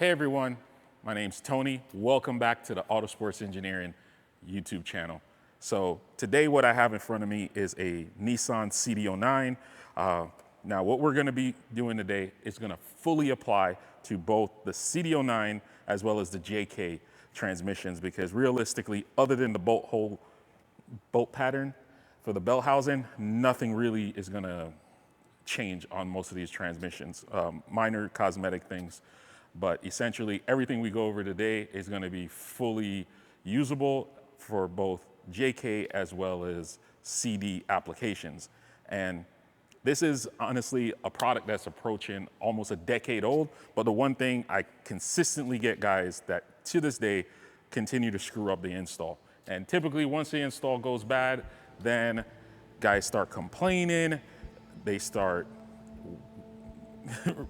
Hey everyone, my name's Tony. Welcome back to the Autosports Engineering YouTube channel. So today what I have in front of me is a Nissan CD009. Now what we're gonna be doing today is gonna fully apply to both the CD009 as well as the JK transmissions, because realistically, other than the bolt pattern for the belt housing, nothing really is gonna change on most of these transmissions. Minor cosmetic things. But essentially, everything we go over today is going to be fully usable for both JK as well as CD applications. And this is honestly a product that's approaching almost a decade old. But the one thing I consistently get guys that to this day continue to screw up the install. And typically, once the install goes bad, then guys start complaining. They start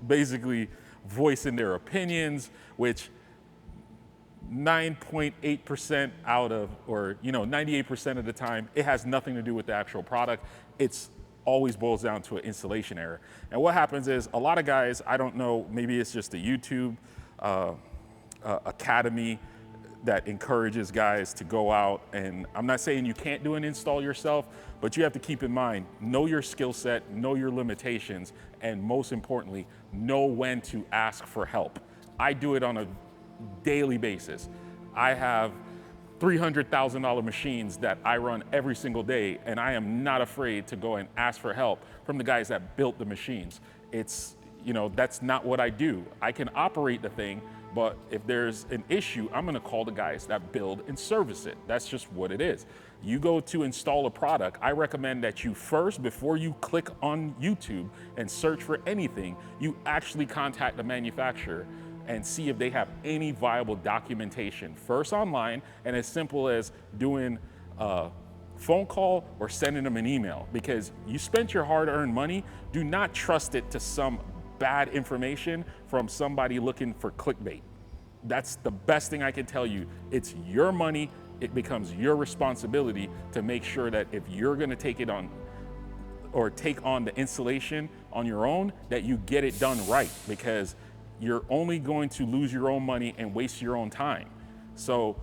basically voicing their opinions, which 9.8% out of, or 98% of the time, it has nothing to do with the actual product. It's always boils down to an installation error. And what happens is a lot of guys, I don't know, maybe it's just a YouTube academy that encourages guys to go out, and I'm not saying you can't do an install yourself, but you have to keep in mind, know your skill set, know your limitations, and most importantly, know when to ask for help. I do it on a daily basis. I have $300,000 machines that I run every single day, and I am not afraid to go and ask for help from the guys that built the machines. It's, that's not what I do. I can operate the thing, but if there's an issue, I'm gonna call the guys that build and service it. That's just what it is. You go to install a product, I recommend that you first, before you click on YouTube and search for anything, you actually contact the manufacturer and see if they have any viable documentation. First online, and as simple as doing a phone call or sending them an email, because you spent your hard-earned money. Do not trust it to some bad information from somebody looking for clickbait. That's the best thing I can tell you. It's your money. It becomes your responsibility to make sure that if you're gonna take it on or take on the installation on your own, that you get it done right, because you're only going to lose your own money and waste your own time. So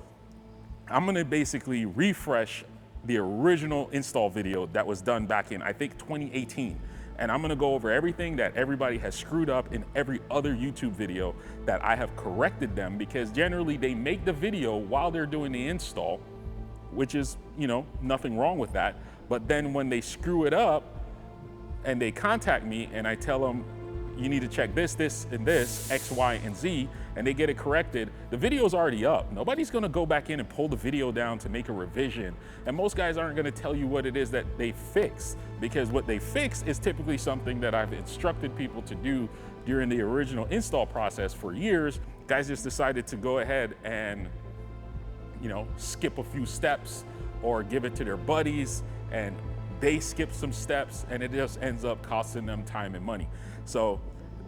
I'm gonna basically refresh the original install video that was done back in, I think, 2018. And I'm gonna go over everything that everybody has screwed up in every other YouTube video that I have corrected them, because generally they make the video while they're doing the install, which is, nothing wrong with that. But then when they screw it up and they contact me and I tell them, you need to check this, this, and this, X, Y, and Z, and they get it corrected, the video's already up. Nobody's gonna go back in and pull the video down to make a revision. And most guys aren't gonna tell you what it is that they fixed, because what they fixed is typically something that I've instructed people to do during the original install process for years. Guys just decided to go ahead and, skip a few steps or give it to their buddies, and they skip some steps, and it just ends up costing them time and money. So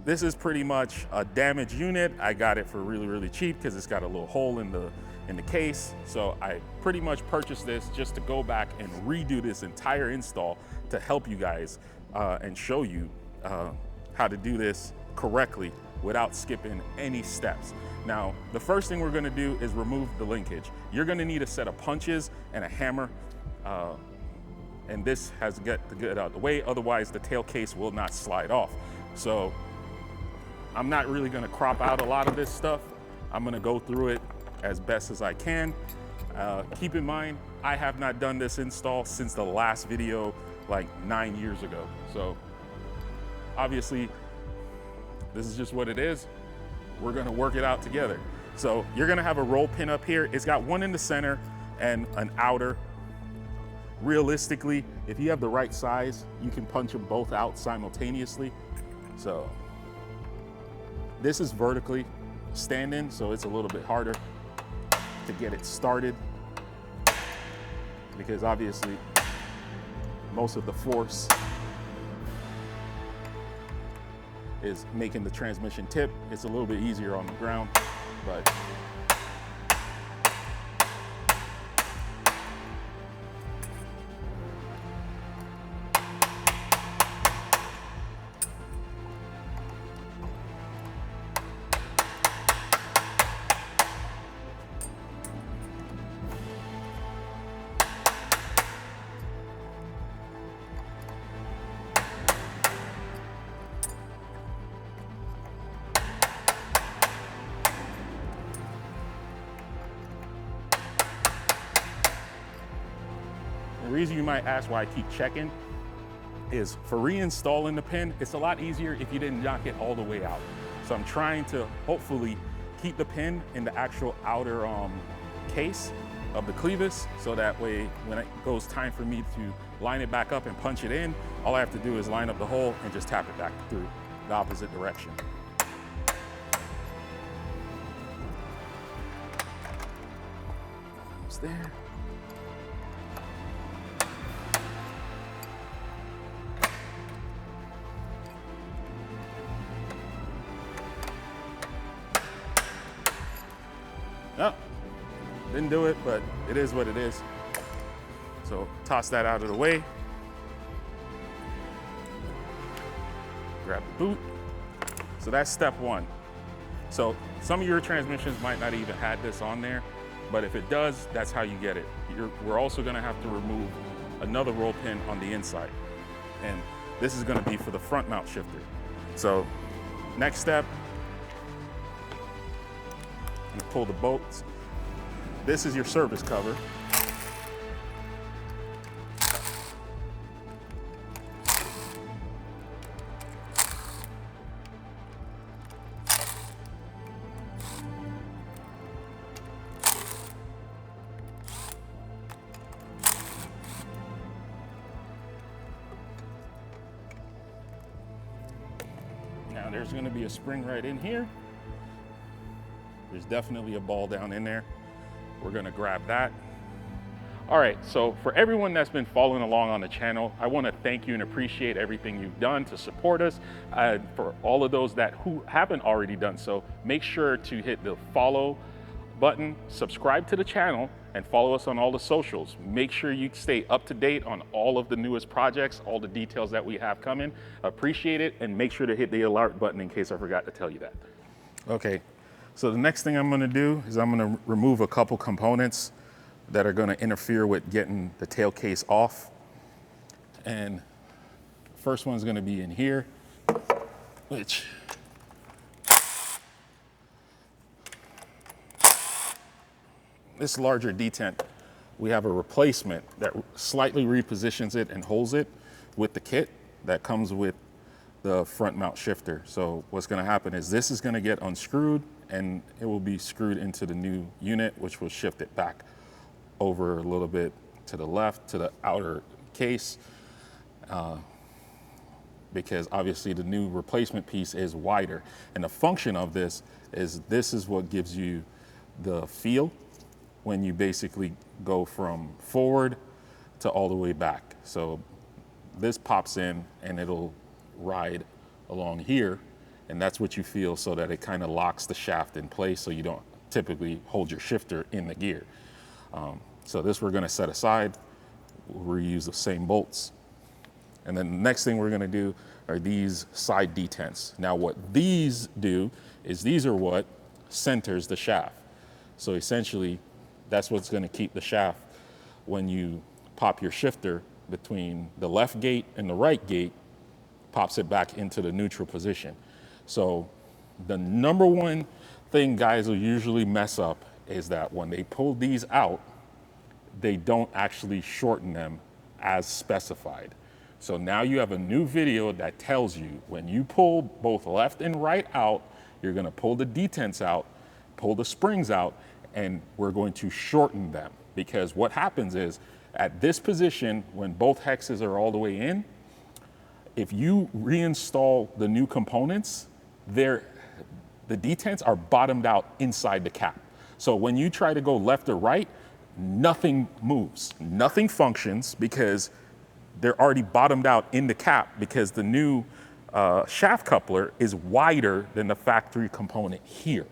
this is pretty much a damaged unit. I got it for really, really cheap because it's got a little hole in the case. So I pretty much purchased this just to go back and redo this entire install to help you guys and show you how to do this correctly without skipping any steps. Now, the first thing we're gonna do is remove the linkage. You're gonna need a set of punches and a hammer. And this has got to get out of the way, otherwise the tail case will not slide off. So I'm not really gonna crop out a lot of this stuff. I'm gonna go through it as best as I can. Keep in mind, I have not done this install since the last video, like 9 years ago. So obviously, this is just what it is. We're gonna work it out together. So you're gonna have a roll pin up here. It's got one in the center and an outer. Realistically, if you have the right size, you can punch them both out simultaneously. So this is vertically standing, so it's a little bit harder to get it started, because obviously most of the force is making the transmission tip. It's a little bit easier on the ground, but the reason you might ask why I keep checking is for reinstalling the pin, it's a lot easier if you didn't knock it all the way out. So I'm trying to hopefully keep the pin in the actual outer case of the clevis, so that way when it goes time for me to line it back up and punch it in, all I have to do is line up the hole and just tap it back through the opposite direction. Almost there. Oh, didn't do it, but it is what it is. So toss that out of the way. Grab the boot. So that's step one. So some of your transmissions might not even have this on there, but if it does, that's how you get it. We're also gonna have to remove another roll pin on the inside. And this is gonna be for the front mount shifter. So next step, I'm gonna pull the bolts. This is your service cover. Now there's gonna be a spring right in here. There's definitely a ball down in there. We're gonna grab that. All right, so for everyone that's been following along on the channel, I wanna thank you and appreciate everything you've done to support us. For all of those who haven't already done so, make sure to hit the follow button, subscribe to the channel, and follow us on all the socials. Make sure you stay up to date on all of the newest projects, all the details that we have coming. Appreciate it, and make sure to hit the alert button in case I forgot to tell you that. Okay. So the next thing I'm gonna do is I'm gonna remove a couple components that are gonna interfere with getting the tail case off. And first one's gonna be in here, which this larger detent, we have a replacement that slightly repositions it and holds it with the kit that comes with the front mount shifter. So what's gonna happen is this is gonna get unscrewed and it will be screwed into the new unit, which will shift it back over a little bit to the left, to the outer case, because obviously the new replacement piece is wider. And the function of this is what gives you the feel when you basically go from forward to all the way back. So this pops in and it'll ride along here, and that's what you feel, so that it kind of locks the shaft in place so you don't typically hold your shifter in the gear. So this we're gonna set aside. We'll reuse the same bolts. And then the next thing we're gonna do are these side detents. Now what these do is these are what centers the shaft. So essentially, that's what's gonna keep the shaft when you pop your shifter between the left gate and the right gate, pops it back into the neutral position. So the number one thing guys will usually mess up is that when they pull these out, they don't actually shorten them as specified. So now you have a new video that tells you when you pull both left and right out, you're gonna pull the detents out, pull the springs out, and we're going to shorten them. Because what happens is, at this position, when both hexes are all the way in, if you reinstall the new components, the detents are bottomed out inside the cap. So when you try to go left or right, nothing moves, nothing functions, because they're already bottomed out in the cap, because the new shaft coupler is wider than the factory component here.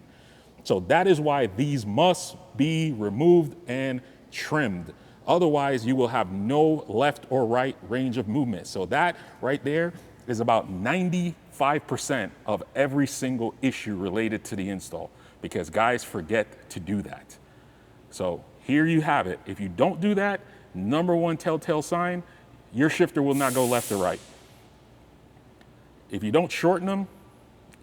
So that is why these must be removed and trimmed. Otherwise, you will have no left or right range of movement. So that right there is about 95% of every single issue related to the install, because guys forget to do that. So here you have it. If you don't do that, number one telltale sign, your shifter will not go left or right. If you don't shorten them,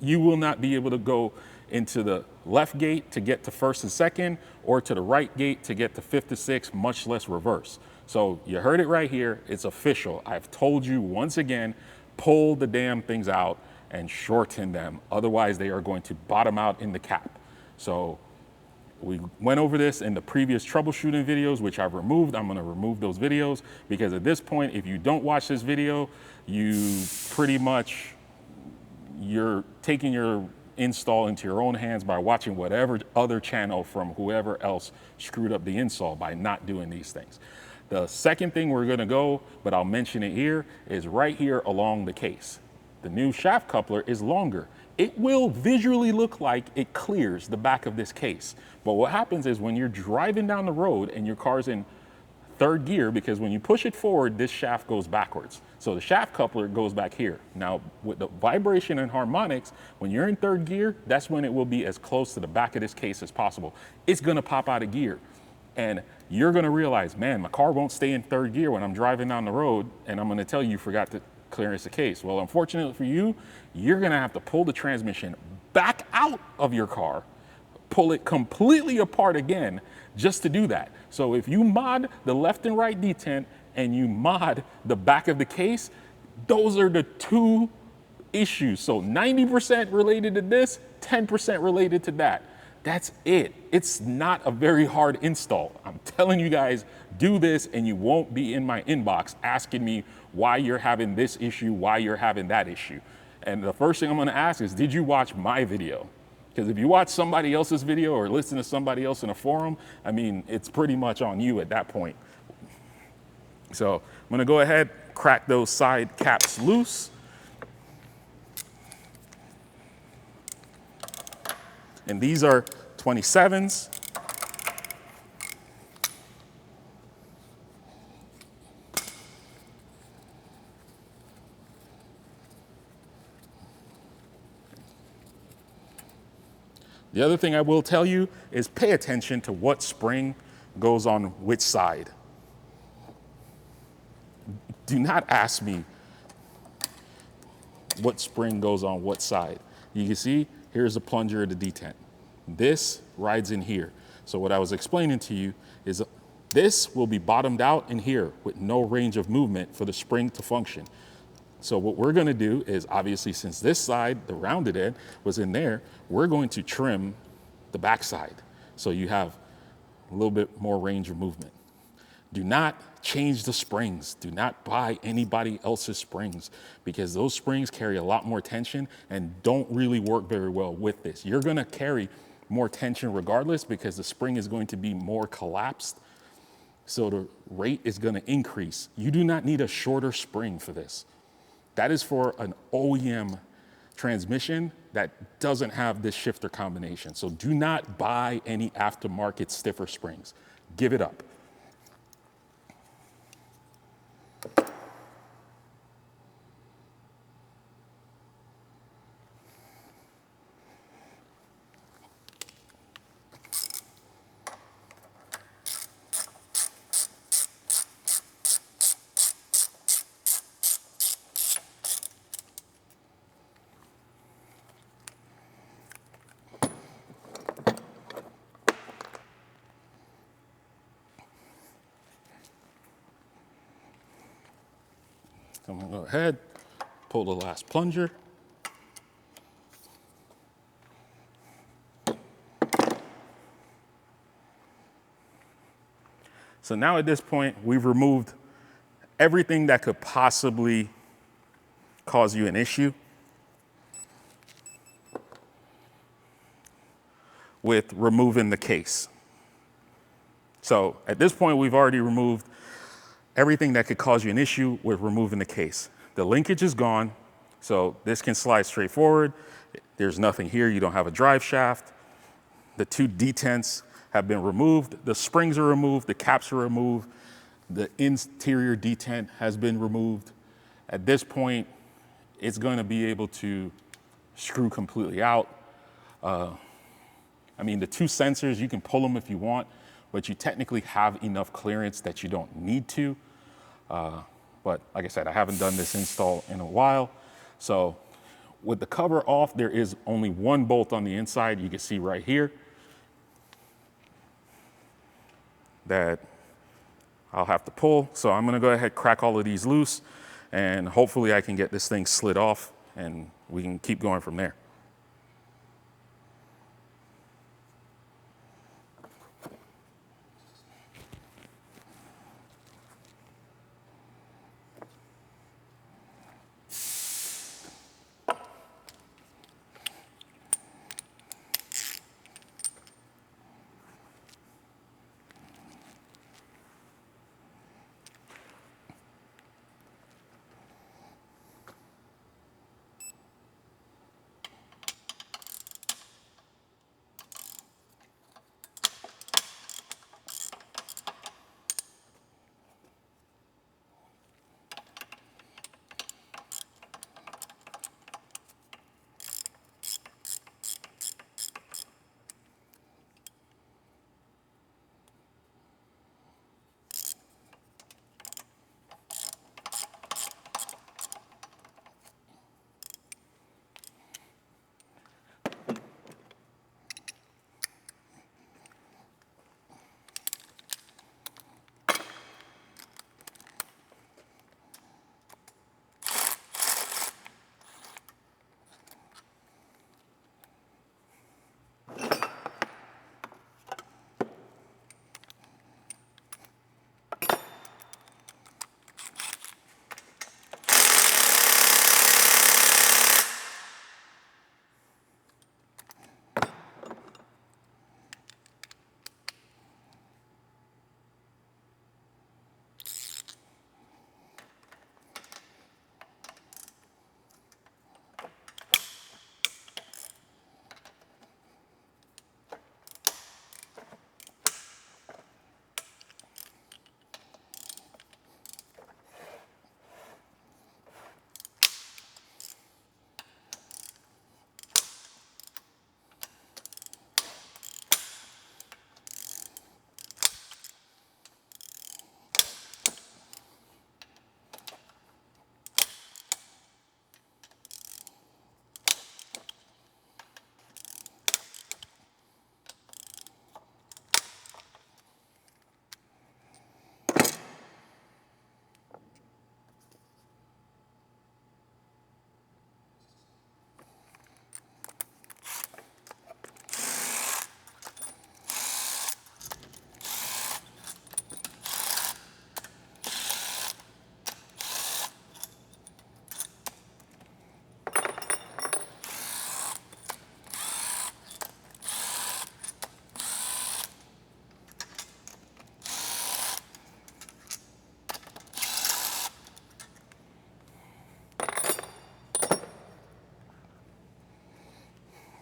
you will not be able to go into the left gate to get to first and second, or to the right gate to get to fifth to sixth, much less reverse. So you heard it right here. It's official. I've told you once again, pull the damn things out and shorten them. Otherwise, they are going to bottom out in the cap. So we went over this in the previous troubleshooting videos, which I've removed. I'm going to remove those videos because at this point, if you don't watch this video, you pretty much, you're taking your install into your own hands by watching whatever other channel from whoever else screwed up the install by not doing these things. The second thing we're going to go, but I'll mention it here, is right here along the case. The new shaft coupler is longer. It will visually look like it clears the back of this case. But what happens is when you're driving down the road and your car's in third gear, because when you push it forward, this shaft goes backwards. So the shaft coupler goes back here. Now, with the vibration and harmonics, when you're in third gear, that's when it will be as close to the back of this case as possible. It's gonna pop out of gear. And you're gonna realize, man, my car won't stay in third gear when I'm driving down the road, and I'm gonna tell you forgot to clearance the case. Well, unfortunately for you, you're gonna have to pull the transmission back out of your car, pull it completely apart again just to do that. So if you mod the left and right detent and you mod the back of the case, those are the two issues. So 90% related to this, 10% related to that. That's it. It's not a very hard install. I'm telling you guys, do this and you won't be in my inbox asking me why you're having this issue, why you're having that issue. And the first thing I'm gonna ask is, did you watch my video? Because if you watch somebody else's video or listen to somebody else in a forum, I mean, it's pretty much on you at that point. So I'm gonna go ahead, crack those side caps loose. And these are 27s. The other thing I will tell you is pay attention to what spring goes on which side. Do not ask me what spring goes on what side. You can see, here's the plunger of the detent. This rides in here. So what I was explaining to you is this will be bottomed out in here with no range of movement for the spring to function. So what we're gonna do is, obviously, since this side, the rounded end, was in there, we're going to trim the back side so you have a little bit more range of movement. Do not change the springs. Do not buy anybody else's springs because those springs carry a lot more tension and don't really work very well with this. You're gonna carry more tension regardless because the spring is going to be more collapsed. So the rate is gonna increase. You do not need a shorter spring for this. That is for an OEM transmission that doesn't have this shifter combination. So do not buy any aftermarket stiffer springs. Give it up. I'm gonna go ahead, pull the last plunger. So now at this point, we've removed everything that could possibly cause you an issue with removing the case. So at this point, we've already removed everything that could cause you an issue with removing the case. The linkage is gone, so this can slide straight forward. There's nothing here, you don't have a drive shaft. The two detents have been removed. The springs are removed, the caps are removed. The interior detent has been removed. At this point, it's gonna be able to screw completely out. I mean, the two sensors, you can pull them if you want, but you technically have enough clearance that you don't need to. But like I said, I haven't done this install in a while. So with the cover off, there is only one bolt on the inside. You can see right here that I'll have to pull. So I'm gonna go ahead, crack all of these loose, and hopefully I can get this thing slid off and we can keep going from there.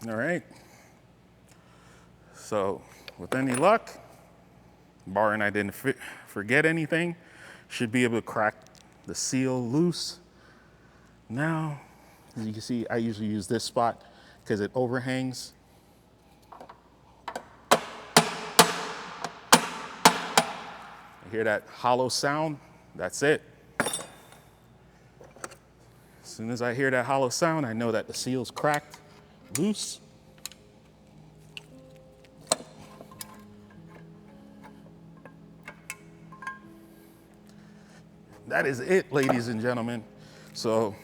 All right. So with any luck, barring I didn't forget anything, should be able to crack the seal loose. Now, as you can see, I usually use this spot because it overhangs. I hear that hollow sound, that's it. As soon as I hear that hollow sound, I know that the seal's cracked loose. That is it, ladies and gentlemen. So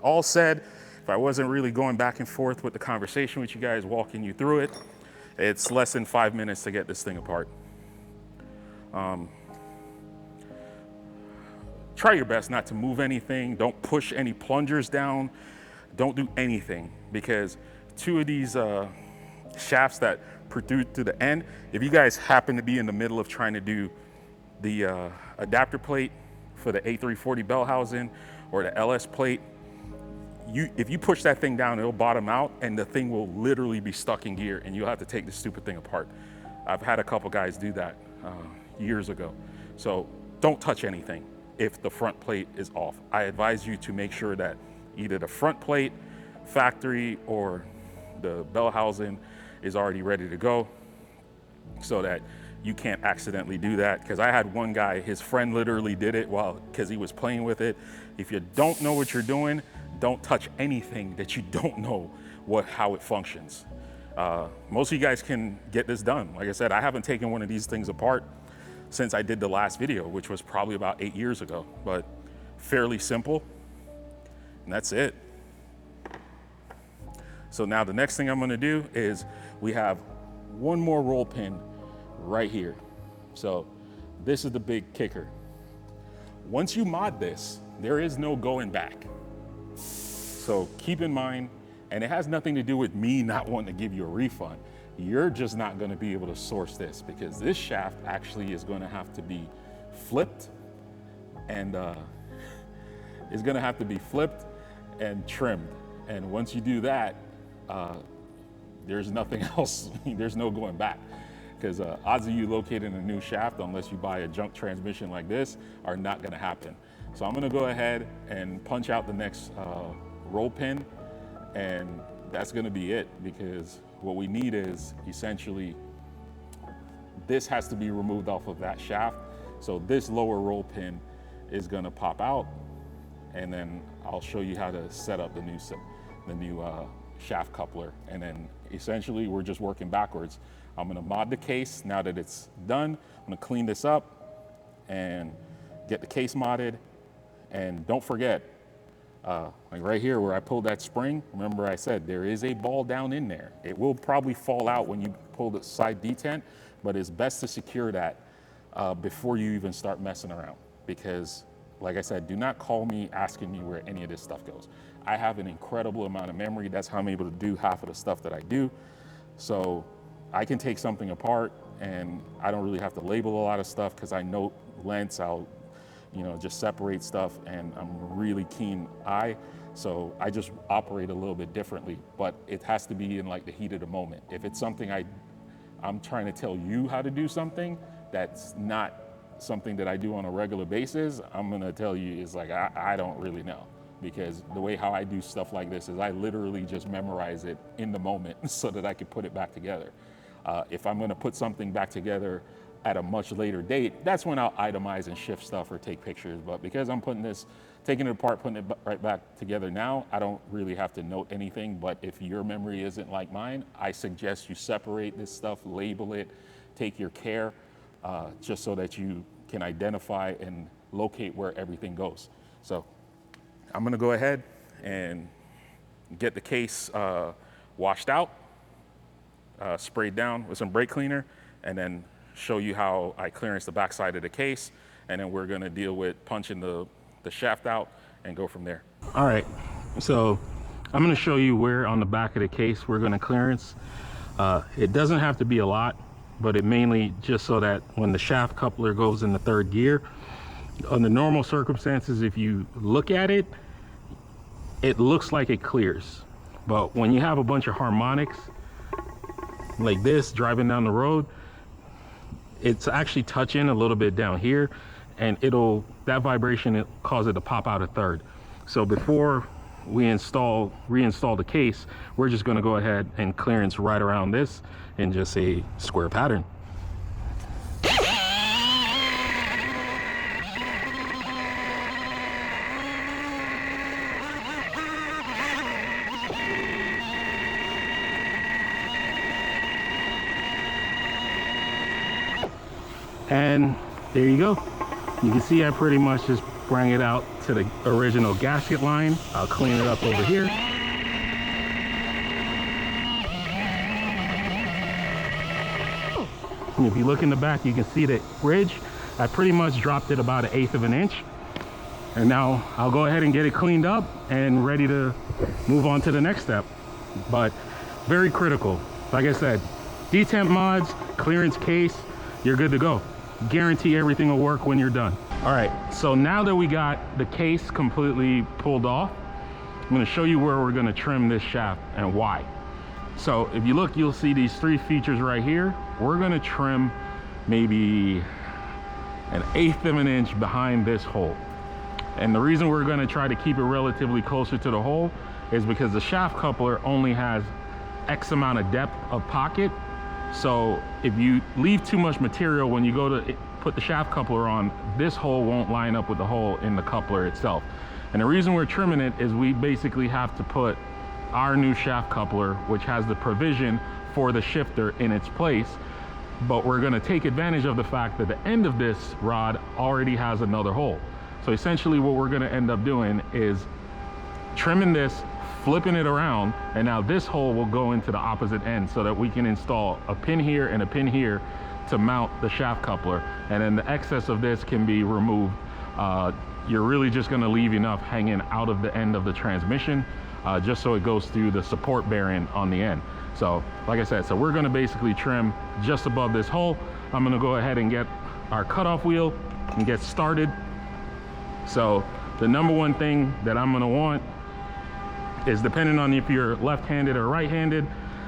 all said, if I wasn't really going back and forth with the conversation with you guys, walking you through it, it's less than 5 minutes to get this thing apart. Try your best not to move anything. Don't push any plungers down. Don't do anything, because two of these shafts that protrude to the end, if you guys happen to be in the middle of trying to do the adapter plate for the A340 bell housing or the LS plate, if you push that thing down, it'll bottom out and the thing will literally be stuck in gear and you'll have to take the stupid thing apart. I've had a couple guys do that years ago. So don't touch anything if the front plate is off. I advise you to make sure that either the front plate, factory, or the bell housing is already ready to go so that you can't accidentally do that. Because I had one guy, his friend literally did it because he was playing with it. If you don't know what you're doing, don't touch anything that you don't know how it functions. Most of you guys can get this done. Like I said, I haven't taken one of these things apart since I did the last video, which was probably about 8 years ago, but fairly simple, and that's it. So now the next thing I'm gonna do is we have one more roll pin right here. So this is the big kicker. Once you mod this, there is no going back. So keep in mind, and it has nothing to do with me not wanting to give you a refund. You're just not gonna be able to source this because this shaft actually is gonna have to be flipped and trimmed. And once you do that, there's nothing else. There's no going back, because odds of you locating a new shaft, unless you buy a junk transmission like this, are not gonna happen. So I'm gonna go ahead and punch out the next roll pin, and that's gonna be it, because what we need is essentially, this has to be removed off of that shaft. So this lower roll pin is gonna pop out, and then I'll show you how to set up the new shaft coupler. And then essentially we're just working backwards. I'm gonna mod the case now that it's done. I'm gonna clean this up and get the case modded. And don't forget, like right here where I pulled that spring, remember I said there is a ball down in there. It will probably fall out when you pull the side detent, but it's best to secure that before you even start messing around. Because like I said, do not call me asking me where any of this stuff goes. I have an incredible amount of memory. That's how I'm able to do half of the stuff that I do. So I can take something apart and I don't really have to label a lot of stuff because I know lengths. I'll, just separate stuff, and I'm a really keen eye. So I just operate a little bit differently, but it has to be in like the heat of the moment. If it's something I'm trying to tell you how to do something that's not something that I do on a regular basis, I'm gonna tell you is like, I don't really know. Because the way how I do stuff like this is I literally just memorize it in the moment so that I can put it back together. If I'm gonna put something back together at a much later date, that's when I'll itemize and shift stuff or take pictures. But because I'm taking it apart, putting it right back together now, I don't really have to note anything. But if your memory isn't like mine, I suggest you separate this stuff, label it, take your care, just so that you can identify and locate where everything goes. So I'm gonna go ahead and get the case washed out, sprayed down with some brake cleaner, and then show you how I clearance the backside of the case. And then we're gonna deal with punching the shaft out and go from there. All right, so I'm gonna show you where on the back of the case we're gonna clearance. It doesn't have to be a lot, but it mainly just so that when the shaft coupler goes in the third gear, under normal circumstances, if you look at it, it looks like it clears. But when you have a bunch of harmonics like this driving down the road, it's actually touching a little bit down here, and that vibration, it cause it to pop out a third. So before we reinstall the case, we're just gonna go ahead and clearance right around this in just a square pattern. And there you go. You can see I pretty much just bring it out to the original gasket line. I'll clean it up over here. And if you look in the back, you can see the ridge. I pretty much dropped it about 1/8 of an inch. And now I'll go ahead and get it cleaned up and ready to move on to the next step. But very critical. Like I said, detent mods, clearance case, you're good to go. Guarantee everything will work when you're done. All right, so now that we got the case completely pulled off, I'm gonna show you where we're gonna trim this shaft and why. So if you look, you'll see these 3 features right here. We're gonna trim maybe 1/8 of an inch behind this hole. And the reason we're gonna try to keep it relatively closer to the hole is because the shaft coupler only has X amount of depth of pocket. So if you leave too much material when you go to put the shaft coupler on, this hole won't line up with the hole in the coupler itself. And the reason we're trimming it is we basically have to put our new shaft coupler, which has the provision for the shifter in its place, but we're gonna take advantage of the fact that the end of this rod already has another hole. So essentially what we're gonna end up doing is trimming this, flipping it around, and now this hole will go into the opposite end so that we can install a pin here and a pin here to mount the shaft coupler, and then the excess of this can be removed. You're really just gonna leave enough hanging out of the end of the transmission, just so it goes through the support bearing on the end. So like I said, so we're gonna basically trim just above this hole. I'm gonna go ahead and get our cutoff wheel and get started. So the number one thing that I'm gonna want is, depending on if you're left-handed or right-handed,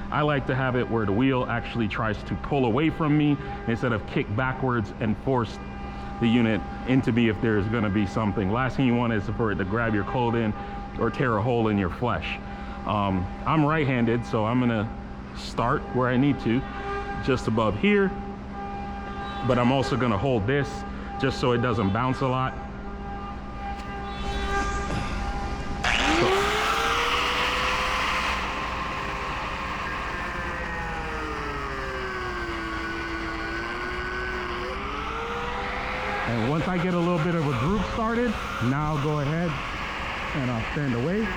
I like to have it where the wheel actually tries to pull away from me instead of kick backwards and force the unit into me if there's gonna be something. Last thing you want is for it to grab your clothing or tear a hole in your flesh. I'm right-handed, so I'm gonna start where I need to, just above here, but I'm also gonna hold this just so it doesn't bounce a lot. And once I get a little bit of a group started, now I'll go ahead and I'll stand away.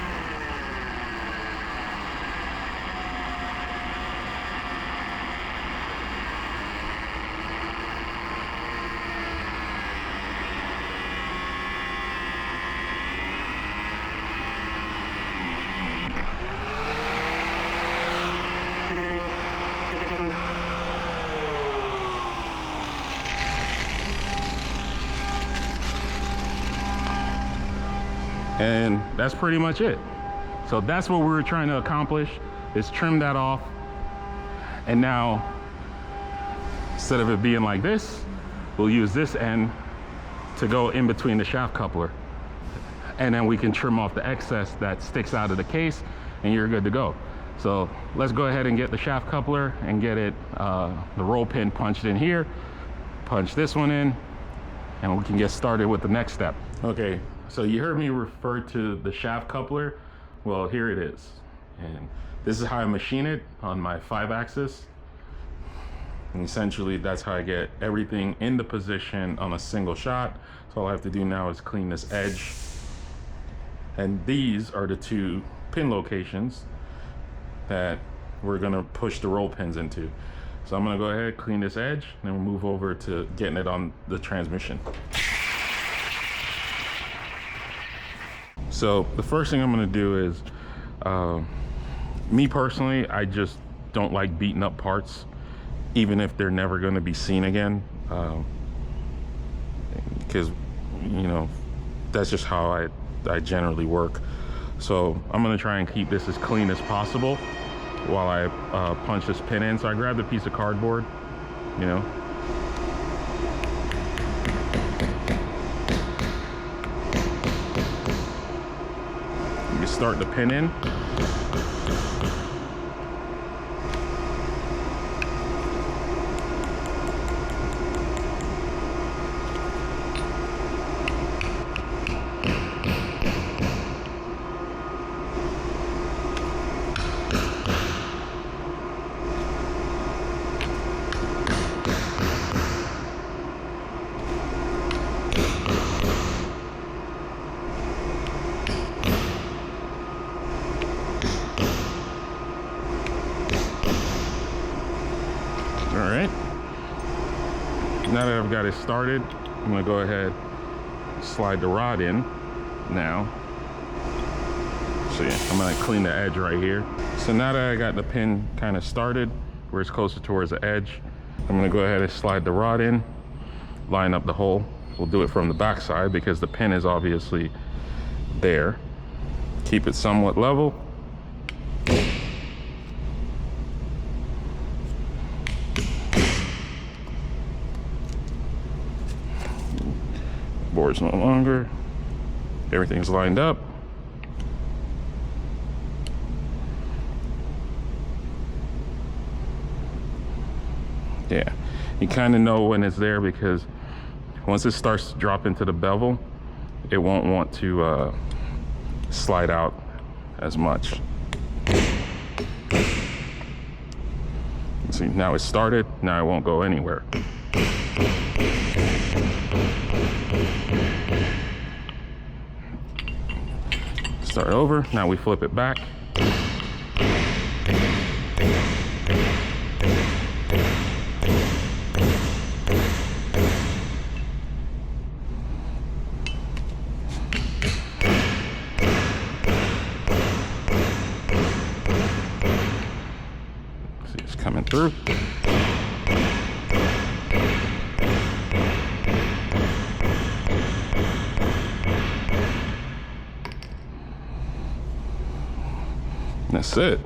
And that's pretty much it. So that's what we were trying to accomplish, is trim that off. And now, instead of it being like this, we'll use this end to go in between the shaft coupler. And then we can trim off the excess that sticks out of the case, and you're good to go. So let's go ahead and get the shaft coupler and get it, the roll pin punched in here, punch this one in, and we can get started with the next step. Okay. So you heard me refer to the shaft coupler. Well, here it is. And this is how I machine it on my 5-axis. And essentially that's how I get everything in the position on a single shot. So all I have to do now is clean this edge. And these are the 2 pin locations that we're gonna push the roll pins into. So I'm gonna go ahead, clean this edge, and then we'll move over to getting it on the transmission. So the first thing I'm gonna do is, me personally, I just don't like beating up parts, even if they're never gonna be seen again. Because, you know, that's just how I generally work. So I'm gonna try and keep this as clean as possible while I punch this pin in. So I grabbed a piece of cardboard, you know. Start the pin in. Now that I've got it started, I'm gonna go ahead and slide the rod in now. So yeah, I'm gonna clean the edge right here. So now that I got the pin kind of started, where it's closer towards the edge, I'm gonna go ahead and slide the rod in, line up the hole. We'll do it from the back side because the pin is obviously there. Keep it somewhat level. Board's no longer. Everything's lined up. Yeah, you kind of know when it's there because once it starts to drop into the bevel, it won't want to slide out as much. See, now it's started. Now it won't go anywhere. Start over. Now we flip it back. See, it's coming through. That's it.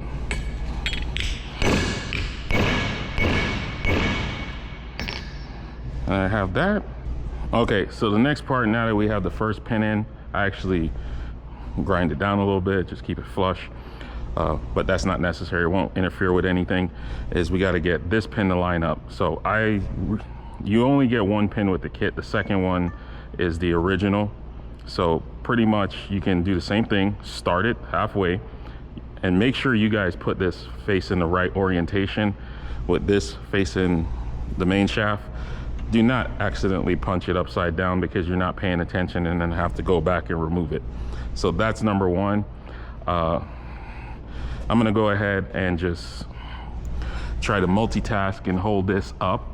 And I have that. Okay, so the next part, now that we have the first pin in, I actually grind it down a little bit, just keep it flush. But that's not necessary, it won't interfere with anything, is we got to get this pin to line up. So you only get one pin with the kit. The second one is the original. So pretty much you can do the same thing, start it halfway, and make sure you guys put this face in the right orientation with this facing the main shaft. Do not accidentally punch it upside down because you're not paying attention and then have to go back and remove it. So that's number one. I'm gonna go ahead and just try to multitask and hold this up.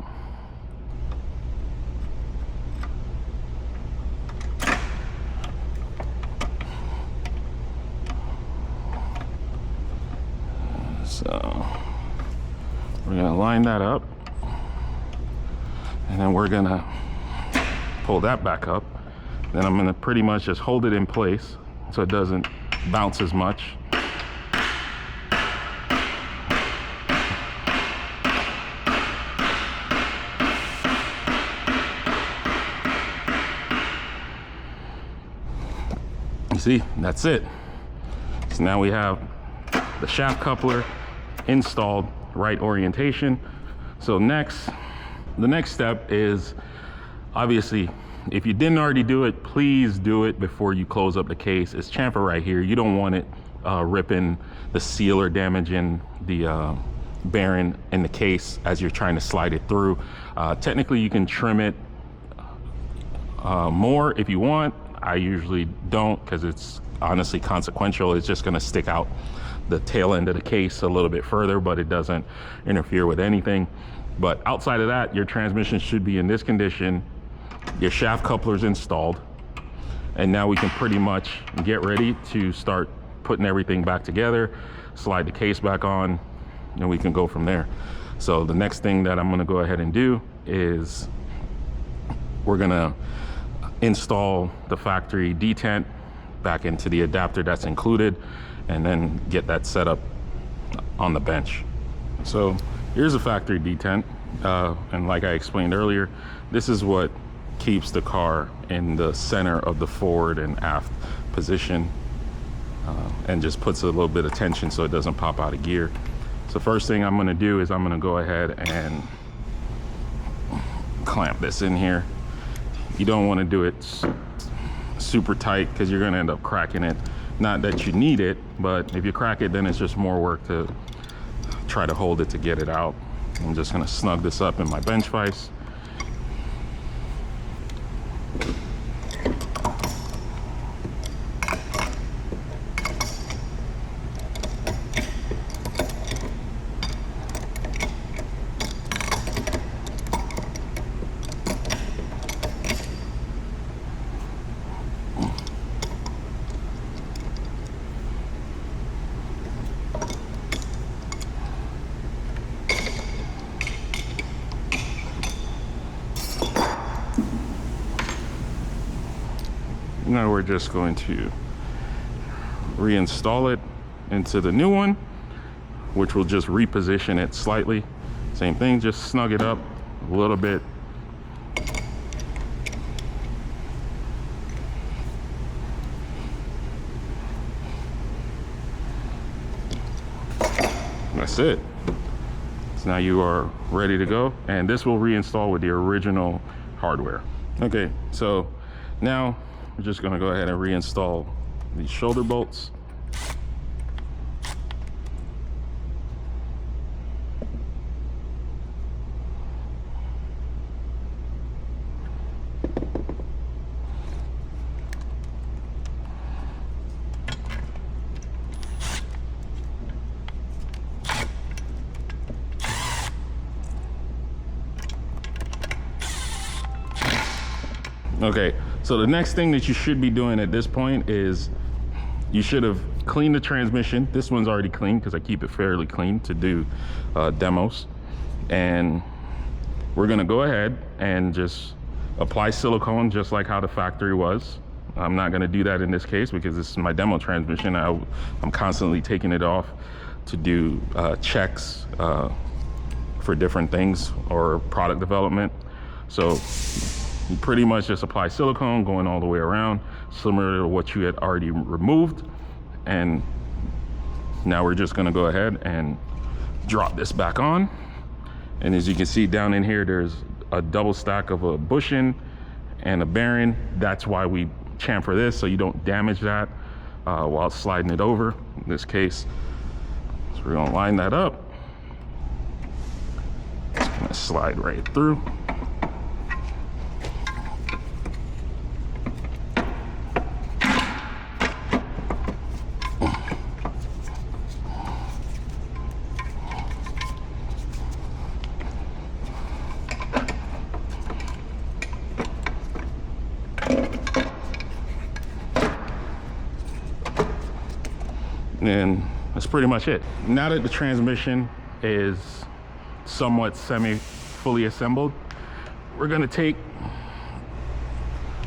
So we're gonna line that up, and then we're gonna pull that back up. Then I'm gonna pretty much just hold it in place so it doesn't bounce as much. You see, that's it. So now we have the shaft coupler installed, right orientation. So the next step is, obviously, if you didn't already do it, please do it before you close up the case. It's chamfer right here. You don't want it ripping the seal or damaging the bearing in the case as you're trying to slide it through. Technically, you can trim it more if you want. I usually don't, because it's honestly consequential. It's just gonna stick out the tail end of the case a little bit further, but it doesn't interfere with anything. But outside of that, your transmission should be in this condition. Your shaft coupler's installed, and now we can pretty much get ready to start putting everything back together, slide the case back on, and we can go from there. So the next thing that I'm gonna go ahead and do is we're gonna install the factory detent back into the adapter that's included, and then get that set up on the bench. So here's a factory detent, and like I explained earlier, this is what keeps the car in the center of the forward and aft position, and just puts a little bit of tension so it doesn't pop out of gear. So first thing I'm gonna do is I'm gonna go ahead and clamp this in here. You don't want to do it super tight because you're going to end up cracking it. Not that you need it, but if you crack it, then it's just more work to try to hold it to get it out. I'm just going to snug this up in my bench vise. Now we're just going to reinstall it into the new one, which will just reposition it slightly. Same thing, just snug it up a little bit. That's it. So now you are ready to go, and this will reinstall with the original hardware. Okay, so now we're just gonna go ahead and reinstall these shoulder bolts. Okay, so the next thing that you should be doing at this point is you should have cleaned the transmission. This one's already clean because I keep it fairly clean to do demos. And we're gonna go ahead and just apply silicone just like how the factory was. I'm not gonna do that in this case because this is my demo transmission. I'm constantly taking it off to do checks for different things or product development. So you pretty much just apply silicone going all the way around, similar to what you had already removed. And now we're just gonna go ahead and drop this back on. And as you can see down in here, there's a double stack of a bushing and a bearing. That's why we chamfer this, so you don't damage that while sliding it over, in this case. So we're gonna line that up. It's gonna slide right through. And that's pretty much it. Now that the transmission is somewhat fully assembled, we're gonna take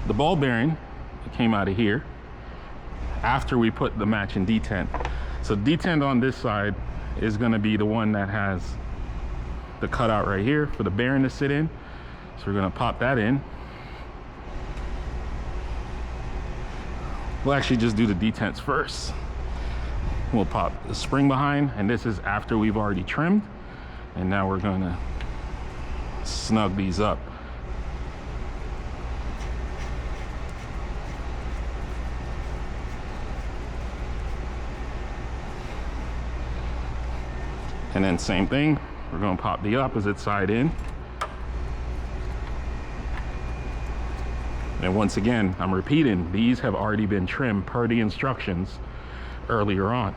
the ball bearing that came out of here after we put the matching detent. So detent on this side is gonna be the one that has the cutout right here for the bearing to sit in. So we're gonna pop that in. We'll actually just do the detents first. We'll pop the spring behind, and this is after we've already trimmed. And now we're gonna snug these up. And then same thing, we're gonna pop the opposite side in. And once again, I'm repeating, these have already been trimmed per the instructions earlier on.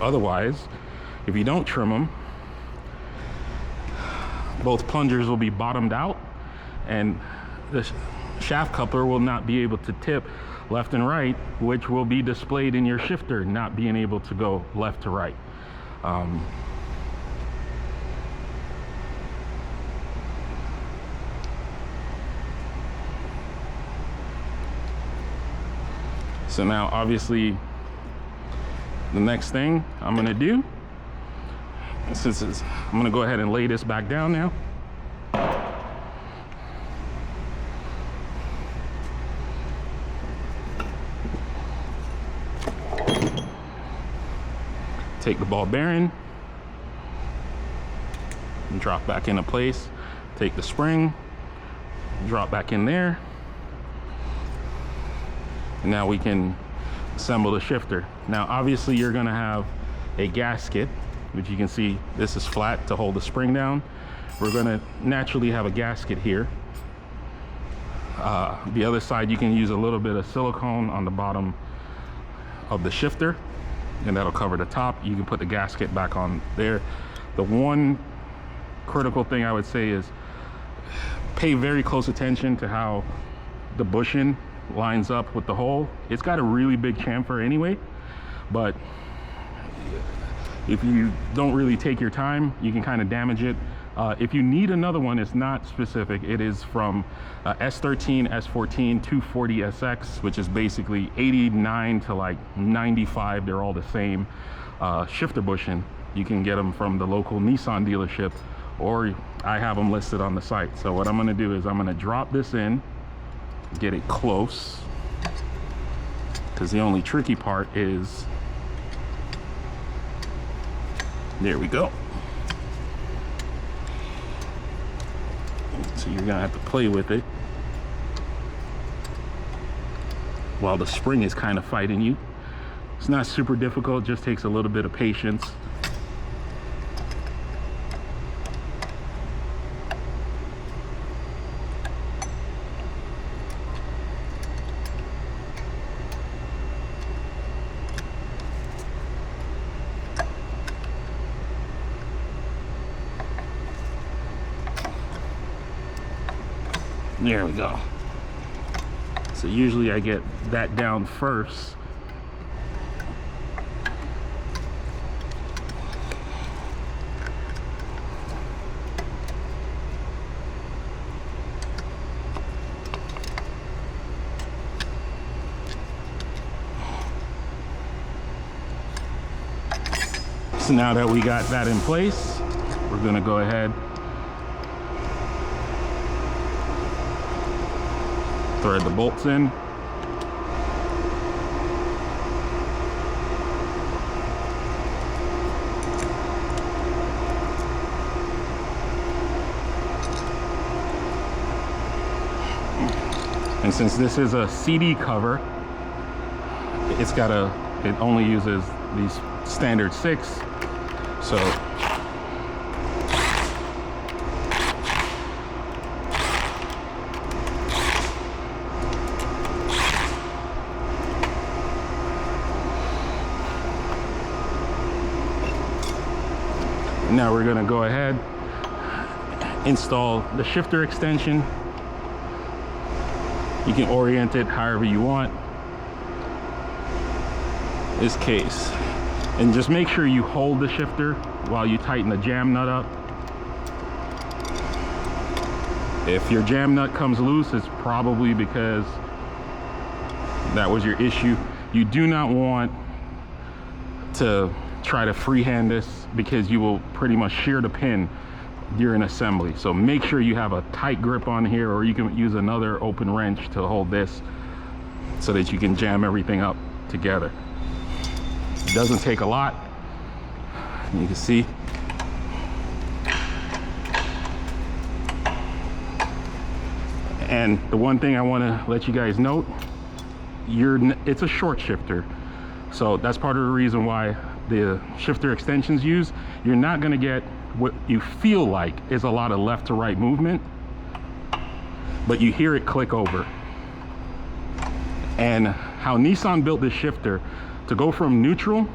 Otherwise, if you don't trim them, both plungers will be bottomed out and the shaft coupler will not be able to tip left and right, which will be displayed in your shifter not being able to go left to right. So now obviously the next thing I'm gonna do, I'm gonna go ahead and lay this back down now. Take the ball bearing and drop back into place. Take the spring, drop back in there. And now we can assemble the shifter. Now obviously you're gonna have a gasket, which you can see this is flat to hold the spring down. We're gonna naturally have a gasket here. The other side you can use a little bit of silicone on the bottom of the shifter and that'll cover the top. You can put the gasket back on there. The one critical thing I would say is pay very close attention to how the bushing lines up with the hole. It's got a really big chamfer anyway, but if you don't really take your time, you can kind of damage it. If you need another one, it's not specific. It is from S13, S14, 240 SX, which is basically 89 to like 95. They're all the same shifter bushing. You can get them from the local Nissan dealership, or I have them listed on the site. So what I'm gonna do is I'm gonna drop this in, get it close, because the only tricky part is, there we go. So you're gonna have to play with it while the spring is kind of fighting you. It's not super difficult, just takes a little bit of patience. There we go. So usually I get that down first. So now that we got that in place, we're gonna go ahead, thread the bolts in. And since this is a CD cover, it only uses these standard 6. So now we're going to go ahead, install the shifter extension. You can orient it however you want. This case. And just make sure you hold the shifter while you tighten the jam nut up. If your jam nut comes loose, it's probably because that was your issue. You do not want to try to freehand this because you will pretty much shear the pin during assembly. So make sure you have a tight grip on here, or you can use another open wrench to hold this so that you can jam everything up together. It doesn't take a lot. You can see. And the one thing I want to let you guys note, it's a short shifter. So that's part of the reason why the shifter extensions used. You're not going to get what you feel like is a lot of left to right movement, but you hear it click over. And how Nissan built this shifter, to go from neutral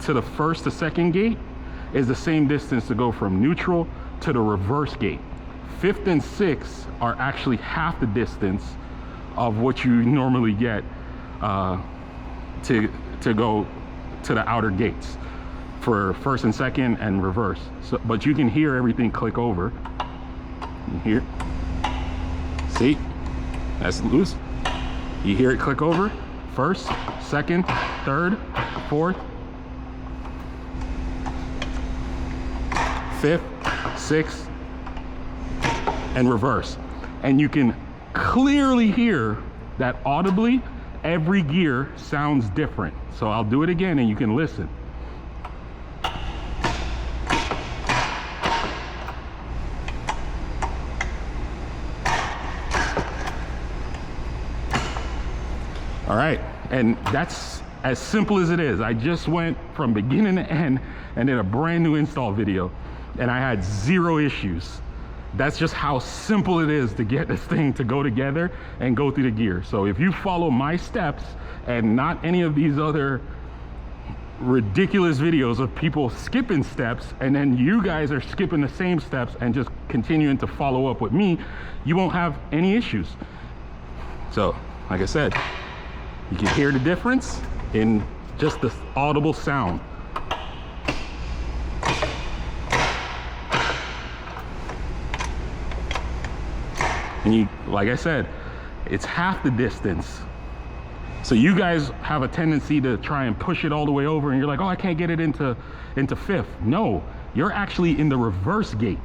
to the first to second gate is the same distance to go from neutral to the reverse gate. 5th and 6th are actually half the distance of what you normally get to go to the outer gates for first and second and reverse. So, but you can hear everything click over. You hear? See? That's loose. You hear it click over. First, second, third, fourth, 5th, 6th, and reverse. And you can clearly hear that audibly. Every gear sounds different. So I'll do it again and you can listen. All right, and that's as simple as it is. I just went from beginning to end and did a brand new install video, and I had 0 issues. That's just how simple it is to get this thing to go together and go through the gear. So if you follow my steps and not any of these other ridiculous videos of people skipping steps, and then you guys are skipping the same steps and just continuing to follow up with me, you won't have any issues. So, like I said, you can hear the difference in just the audible sound. And you, like I said, it's half the distance. So you guys have a tendency to try and push it all the way over, and you're like, oh, I can't get it into 5th. No, you're actually in the reverse gate.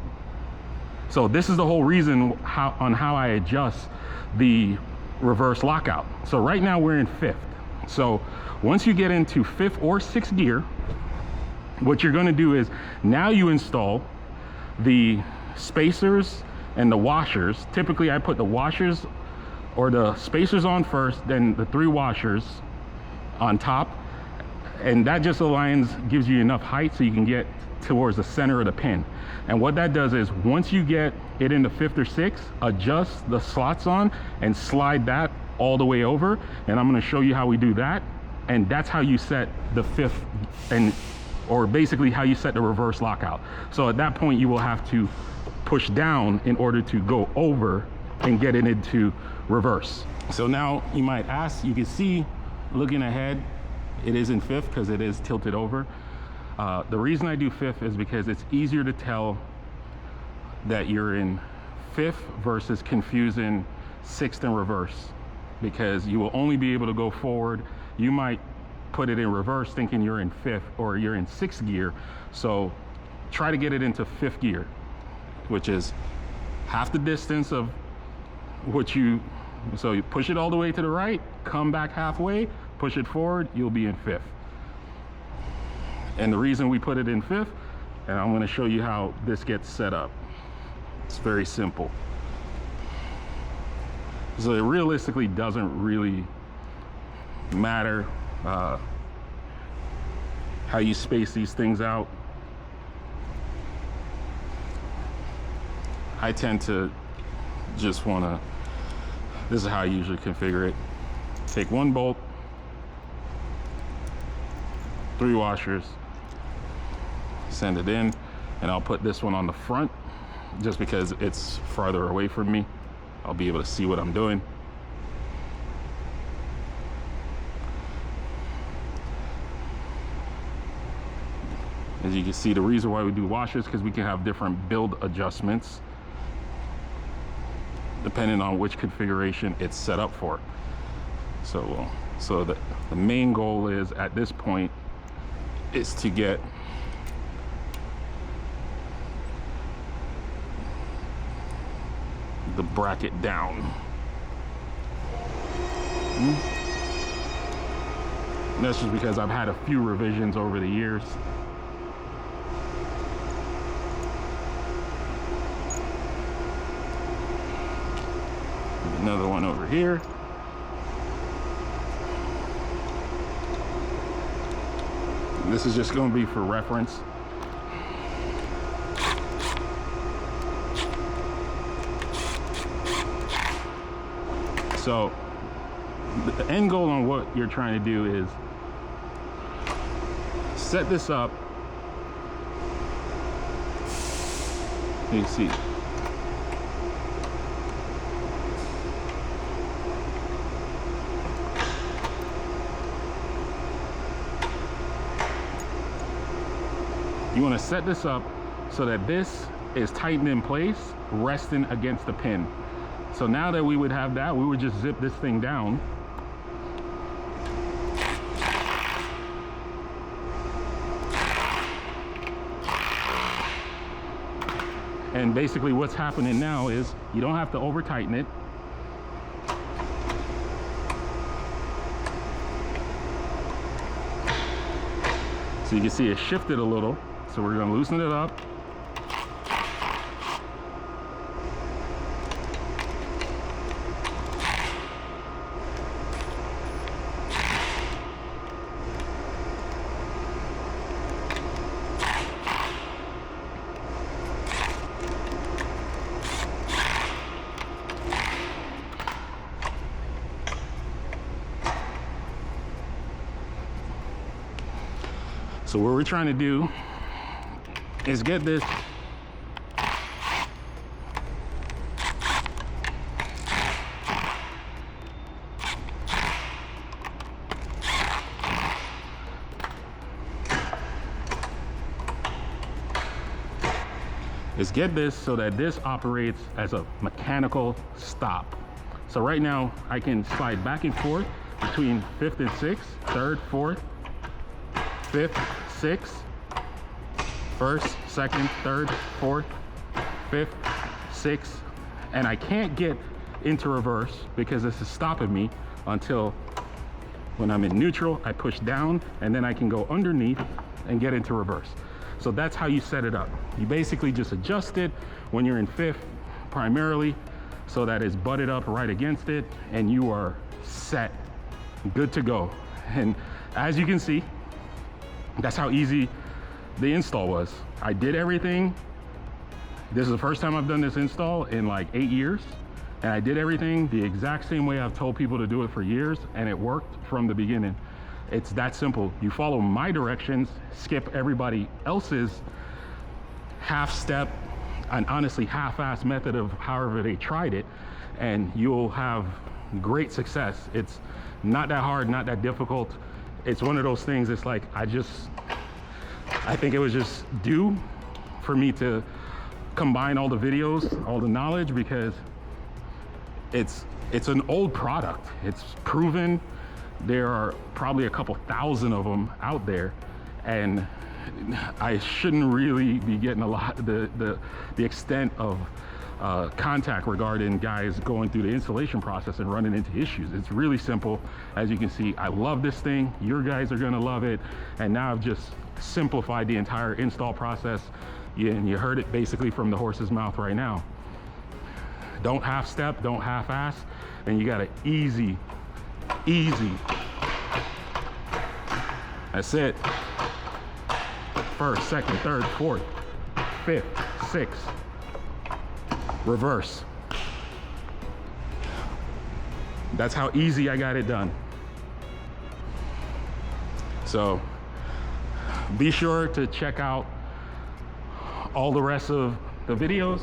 So this is the whole reason how I adjust the reverse lockout. So right now we're in 5th. So once you get into 5th or 6th gear, what you're going to do is now you install the spacers and the washers. Typically I put the washers or the spacers on first, then the 3 washers on top, and that just gives you enough height so you can get towards the center of the pin. And what that does is once you get it into 5th or 6th, adjust the slots on and slide that all the way over, and I'm going to show you how we do that. And that's how you set the 5th, or basically how you set the reverse lockout. So at that point you will have to push down in order to go over and get it into reverse. So now you might ask, you can see looking ahead, it is in fifth because it is tilted over. The reason I do fifth is because it's easier to tell that you're in fifth versus confusing sixth and reverse, because you will only be able to go forward. You might put it in reverse thinking you're in fifth or you're in sixth gear. So try to get it into fifth gear, which is half the distance of what you, so you push it all the way to the right, come back halfway, push it forward, you'll be in fifth. And the reason we put it in fifth, and I'm going to show you how this gets set up. It's very simple. So it realistically doesn't really matter how you space these things out. I tend to just want to, this is how I usually configure it. Take one bolt, 3 washers, send it in, and I'll put this one on the front just because it's farther away from me. I'll be able to see what I'm doing. As you can see, the reason why we do washers is because we can have different build adjustments depending on which configuration it's set up for. So the main goal is, at this point, is to get the bracket down. And that's just because I've had a few revisions over the years. Another one over here. And this is just going to be for reference. So the end goal on what you're trying to do is set this up. You see. You want to set this up so that this is tightened in place, resting against the pin. So now that we would have that, we would just zip this thing down. And basically what's happening now is you don't have to over tighten it. So you can see it shifted a little. So we're going to loosen it up. So what we're trying to do is get this so that this operates as a mechanical stop. So right now I can slide back and forth between 5th and 6th, 3rd, 4th, 5th, 6th, 1st, 2nd, 3rd, 4th, 5th, 6th, and I can't get into reverse because this is stopping me until when I'm in neutral, I push down and then I can go underneath and get into reverse. So that's how you set it up. You basically just adjust it when you're in 5th primarily so that it's butted up right against it and you are set, good to go. And as you can see, that's how easy the install was. I did everything. This is the first time I've done this install in like 8 years. And I did everything the exact same way I've told people to do it for years, and it worked from the beginning. It's that simple. You follow my directions, skip everybody else's half step and honestly half-ass method of however they tried it, and you'll have great success. It's not that hard, not that difficult. It's one of those things, it's like, I think it was just due for me to combine all the videos, all the knowledge, because it's an old product. It's proven. There are probably a couple thousand of them out there, and I shouldn't really be getting a lot, the extent of contact regarding guys going through the installation process and running into issues. It's really simple. As you can see, I love this thing. Your guys are gonna love it. And now I've just simplified the entire install process. And you heard it basically from the horse's mouth right now. Don't half step, don't half ass, and you got it easy. That's it. First, second, third, fourth, fifth, sixth. Reverse. That's how easy I got it done. So be sure to check out all the rest of the videos.